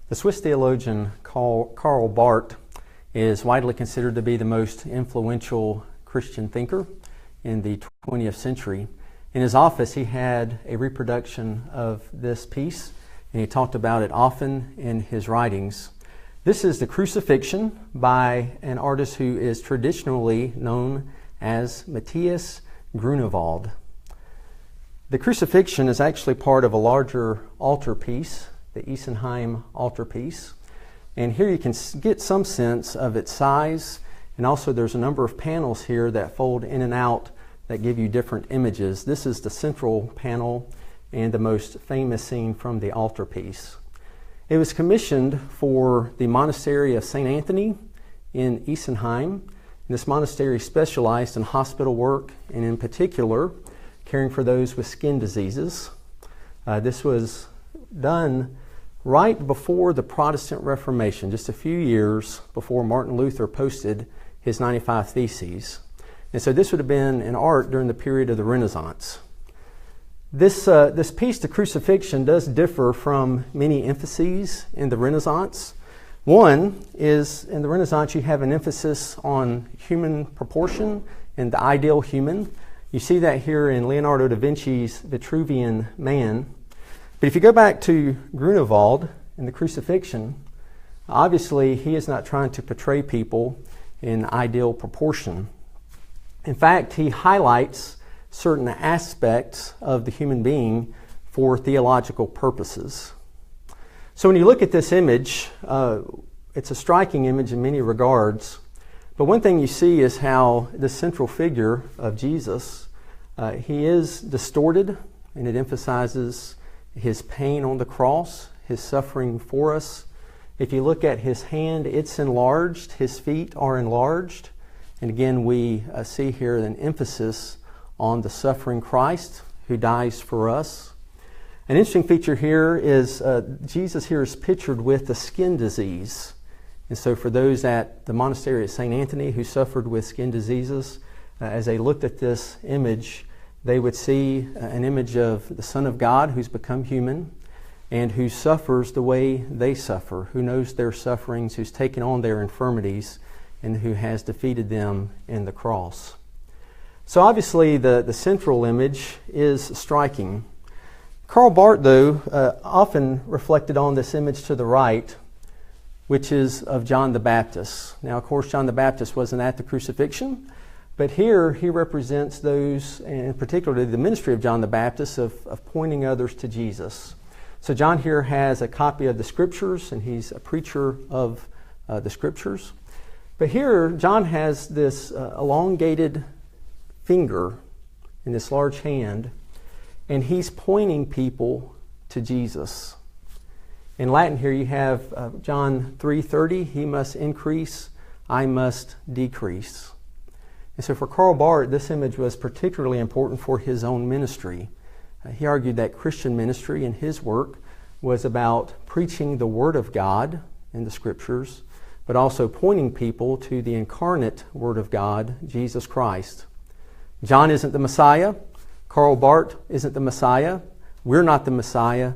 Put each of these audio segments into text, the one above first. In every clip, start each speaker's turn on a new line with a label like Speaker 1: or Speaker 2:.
Speaker 1: The Swiss theologian Karl Barth is widely considered to be the most influential Christian thinker in the 20th century. In his office, he had a reproduction of this piece, and he talked about it often in his writings. This is the Crucifixion by an artist who is traditionally known as Matthias Grünewald. The Crucifixion is actually part of a larger altarpiece, the Isenheim altarpiece. And here you can get some sense of its size, and also there's a number of panels here that fold in and out that give you different images. This is the central panel and the most famous scene from the altarpiece. It was commissioned for the monastery of St. Anthony in Isenheim. This monastery specialized in hospital work and in particular caring for those with skin diseases. This was done right before the Protestant Reformation, just a few years before Martin Luther posted his 95 Theses. And so this would have been an art during the period of the Renaissance. This piece, the Crucifixion, does differ from many emphases in the Renaissance. One is, in the Renaissance, you have an emphasis on human proportion and the ideal human. You see that here in Leonardo da Vinci's Vitruvian Man. But if you go back to Grünewald in the Crucifixion, obviously he is not trying to portray people in ideal proportion. In fact, he highlights certain aspects of the human being for theological purposes. So when you look at this image, it's a striking image in many regards. But one thing you see is how the central figure of Jesus, he is distorted, and it emphasizes his pain on the cross, his suffering for us. If you look at his hand, it's enlarged. His feet are enlarged. And again, we see here an emphasis on the suffering Christ who dies for us. An interesting feature here is Jesus here is pictured with a skin disease. And so for those at the monastery at St. Anthony who suffered with skin diseases, as they looked at this image, they would see an image of the Son of God who's become human and who suffers the way they suffer, who knows their sufferings, who's taken on their infirmities, and who has defeated them in the cross. So obviously the central image is striking. Karl Barth, though, often reflected on this image to the right, which is of John the Baptist. Now, of course, John the Baptist wasn't at the crucifixion, but here he represents those, and particularly the ministry of John the Baptist, of pointing others to Jesus. So John here has a copy of the Scriptures, and he's a preacher of the Scriptures. But here, John has this elongated finger in this large hand, and he's pointing people to Jesus. In Latin here you have John 3:30, he must increase, I must decrease. And so for Karl Barth, this image was particularly important for his own ministry. He argued that Christian ministry in his work was about preaching the Word of God in the Scriptures, but also pointing people to the incarnate Word of God, Jesus Christ. John isn't the Messiah. Karl Barth isn't the Messiah. We're not the Messiah.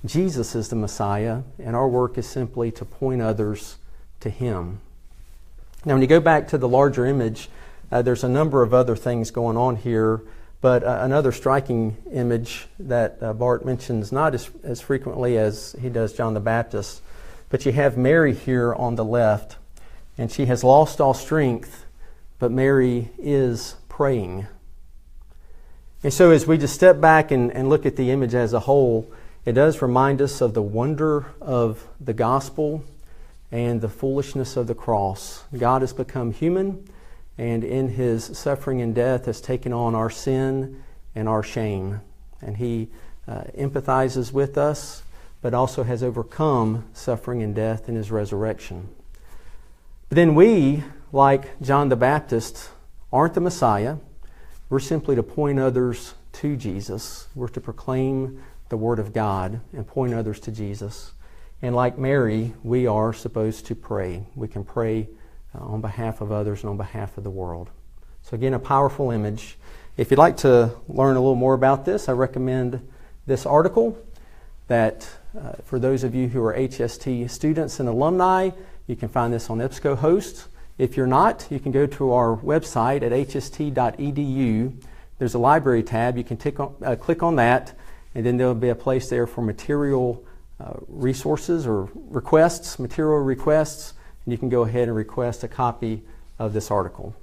Speaker 1: Jesus is the Messiah, and our work is simply to point others to Him. Now, when you go back to the larger image, there's a number of other things going on here, but another striking image that Barth mentions not as frequently as he does John the Baptist, but you have Mary here on the left, and she has lost all strength, but Mary is praying. And so as we just step back and look at the image as a whole, it does remind us of the wonder of the gospel and the foolishness of the cross. God has become human, and in His suffering and death has taken on our sin and our shame. And He empathizes with us, but also has overcome suffering and death in His resurrection. But then we, like John the Baptist, aren't the Messiah. We're simply to point others to Jesus. We're to proclaim the Word of God and point others to Jesus. And like Mary, we are supposed to pray. We can pray on behalf of others and on behalf of the world. So again, a powerful image. If you'd like to learn a little more about this, I recommend this article that For those of you who are HST students and alumni, you can find this on EBSCOhost. If you're not, you can go to our website at hst.edu. There's a library tab. You can click on that, and then there'll be a place there for material resources or requests, material requests, and you can go ahead and request a copy of this article.